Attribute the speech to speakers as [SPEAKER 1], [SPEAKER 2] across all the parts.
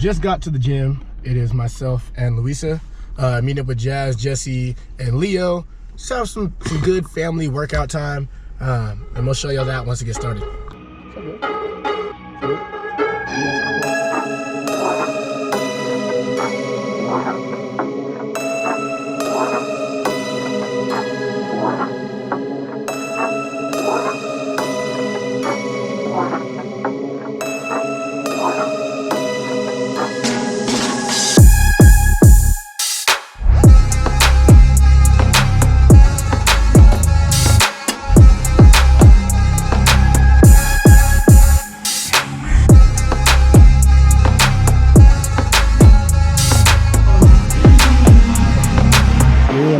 [SPEAKER 1] just got to the gym. It is myself and Louisa. Meeting up with Jazz, Jesse, and Leo. Just have some good family workout time. And we'll show y'all that once it gets started.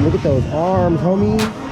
[SPEAKER 1] Look at those arms, homie.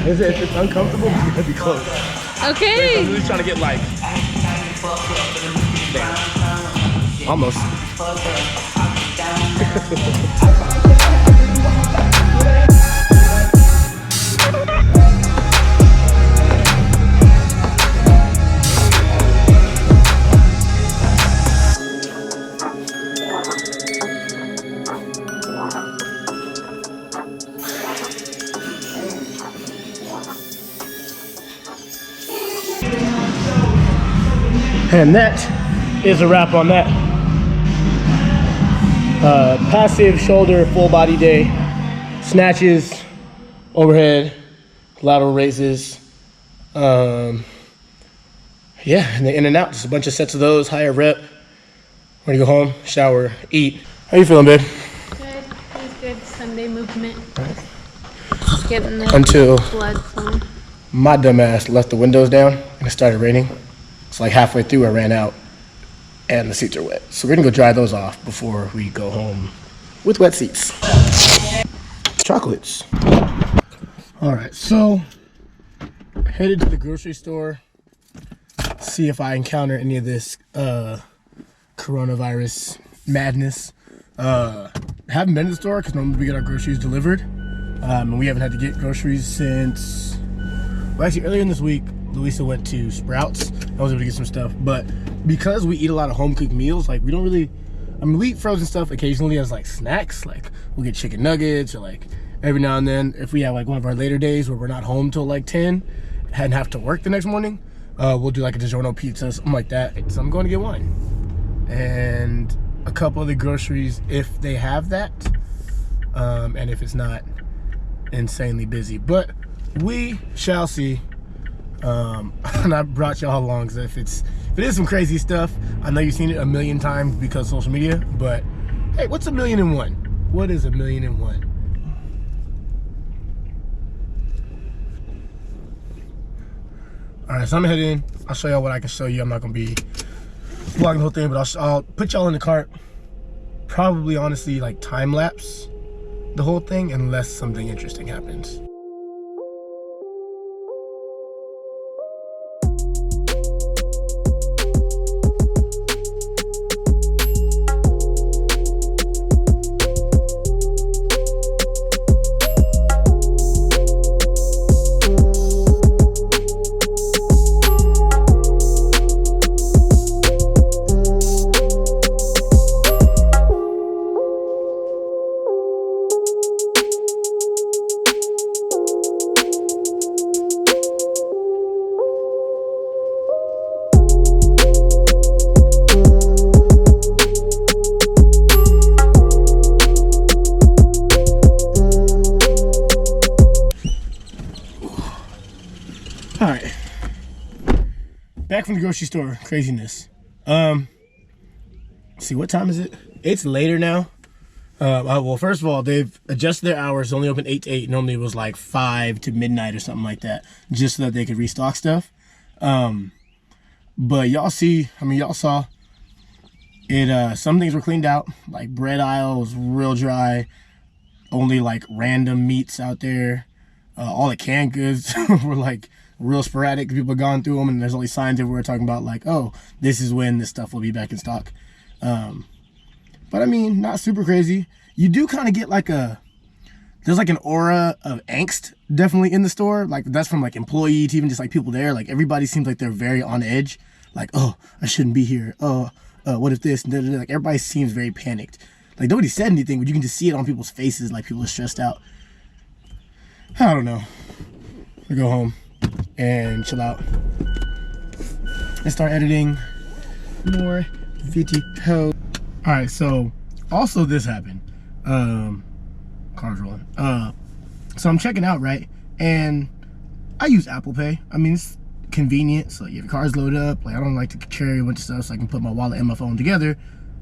[SPEAKER 1] If it's uncomfortable, we're gonna be close.
[SPEAKER 2] Okay.
[SPEAKER 1] I'm really trying to get like, damn. Almost. And that is a wrap on that. Passive shoulder full body day, snatches, overhead, lateral raises. Yeah, and the in and out, just a bunch of sets of those, higher rep. Ready to go home, shower, eat. How you feeling, babe?
[SPEAKER 2] Good. Feels good. Sunday movement. Right. Just getting the
[SPEAKER 1] Until
[SPEAKER 2] blood flowing.
[SPEAKER 1] My dumb ass left the windows down and it started raining. So like halfway through I ran out and the seats are wet. So we're gonna go dry those off before we go home with wet seats. Chocolates. All right, so headed to the grocery store. See if I encounter any of this coronavirus madness. Haven't been to the store because normally we get our groceries delivered. And we haven't had to get groceries since, well, actually earlier in this week, Louisa went to Sprouts. I was able to get some stuff, but because we eat a lot of home cooked meals, like we don't really, I mean, we eat frozen stuff occasionally as like snacks. Like we'll get chicken nuggets or like every now and then if we have like one of our later days where we're not home till like 10 and have to work the next morning, we'll do like a DiGiorno pizza, something like that. So I'm going to get wine and a couple of the groceries if they have that, and if it's not insanely busy, but we shall see. And I brought y'all along, so if it is some crazy stuff, I know you've seen it a million times because of social media, but hey, what's 1,000,001? What is 1,000,001? All right, so I'm gonna head in. I'll show y'all what I can show you. I'm not gonna be vlogging the whole thing, but I'll put y'all in the cart. Probably, honestly, like time lapse the whole thing unless something interesting happens. All right, back from the grocery store, craziness. See, what time is it? It's later now. Well, first of all, they've adjusted their hours. Only open 8 to 8. Normally it was like 5 to midnight or something like that, just so that they could restock stuff. But y'all saw it. Some things were cleaned out, like bread aisle was real dry. Only like random meats out there. All the canned goods were like real sporadic. People have gone through them, and there's only signs everywhere talking about like, oh, this is when this stuff will be back in stock. But I mean, not super crazy. You do kind of get like there's like an aura of angst definitely in the store. Like that's from like employee to even just like people there. Like everybody seems like they're very on edge. Like, oh, I shouldn't be here. Oh, what if this? Like everybody seems very panicked. Like nobody said anything, but you can just see it on people's faces. Like people are stressed out. I don't know. We go home and chill out and start editing more video. All right, so also this happened. Car's rolling. So I'm checking out, right? And I use Apple Pay. I mean, it's convenient. So if your car's loaded up, like I don't like to carry a bunch of stuff, so I can put my wallet and my phone together.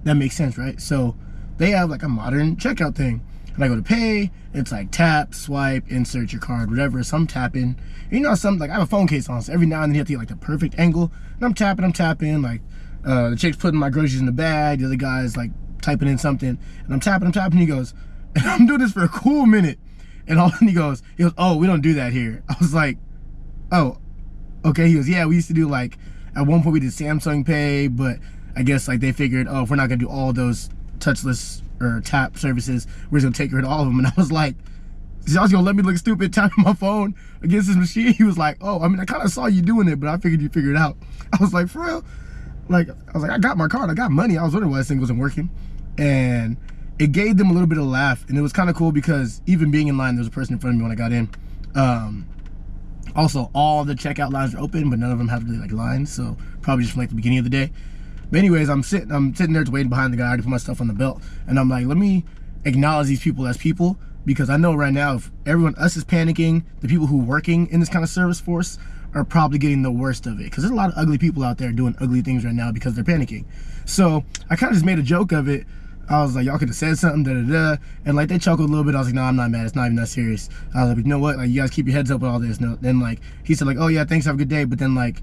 [SPEAKER 1] That makes sense, right? So they have like a modern checkout thing. And I go to pay, it's like tap, swipe, insert your card, whatever. So I'm tapping. And you know, like I have a phone case on, so every now and then you have to get like the perfect angle. And I'm tapping, like the chick's putting my groceries in the bag, the other guy's like typing in something, and I'm tapping, he goes, and I'm doing this for a cool minute, and all of a sudden he goes, oh, we don't do that here. I was like, oh, okay. He goes, yeah, we used to do like, at one point we did Samsung Pay, but I guess like they figured, oh, if we're not gonna do all those touchless or tap services, we're just gonna take rid of all of them. And I was like, y'all was gonna let me look stupid tapping my phone against this machine? He was like, oh, I mean, I kind of saw you doing it, but I figured you figured it out. I was like, for real? Like, I was like, I got my card, I got money. I was wondering why this thing wasn't working. And it gave them a little bit of a laugh. And it was kind of cool because even being in line, there was a person in front of me when I got in. Also, all the checkout lines are open, but none of them have really like lines. So probably just from like the beginning of the day. But anyways, I'm sitting there just waiting behind the guy. I already put my stuff on the belt. And I'm like, let me acknowledge these people as people. Because I know right now, if everyone else is panicking, the people who are working in this kind of service force are probably getting the worst of it. Because there's a lot of ugly people out there doing ugly things right now because they're panicking. So I kind of just made a joke of it. I was like, y'all could have said something, da-da-da. And like, they chuckled a little bit. I was like, no, I'm not mad. It's not even that serious. I was like, you know what? Like, you guys keep your heads up with all this. No, then like, he said like, oh yeah, thanks, have a good day. But then like,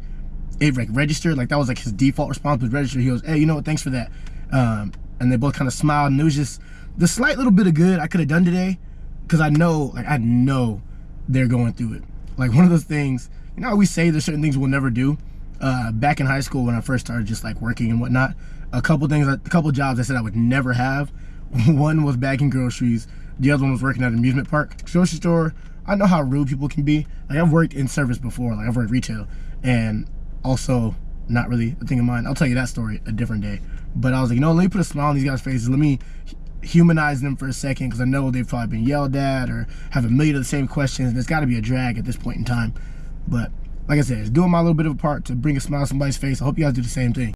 [SPEAKER 1] it like registered. Like that was like his default response was registered. He goes, hey, you know what? Thanks for that. And they both kind of smiled. And it was just the slight little bit of good I could have done today. Because I know they're going through it. Like one of those things, you know how we say there's certain things we'll never do? Back in high school when I first started just like working and whatnot, a couple jobs I said I would never have. One was bagging groceries. The other one was working at an amusement park. Grocery store, I know how rude people can be. Like I've worked in service before, like I've worked retail, and also not really a thing of mine. I'll tell you that story a different day. But I was like, you know, let me put a smile on these guys' faces. Let me humanize them for a second, because I know they've probably been yelled at or have a million of the same questions, and it's got to be a drag at this point in time. But like I said, it's doing my little bit of a part to bring a smile on somebody's face. I hope you guys do the same thing.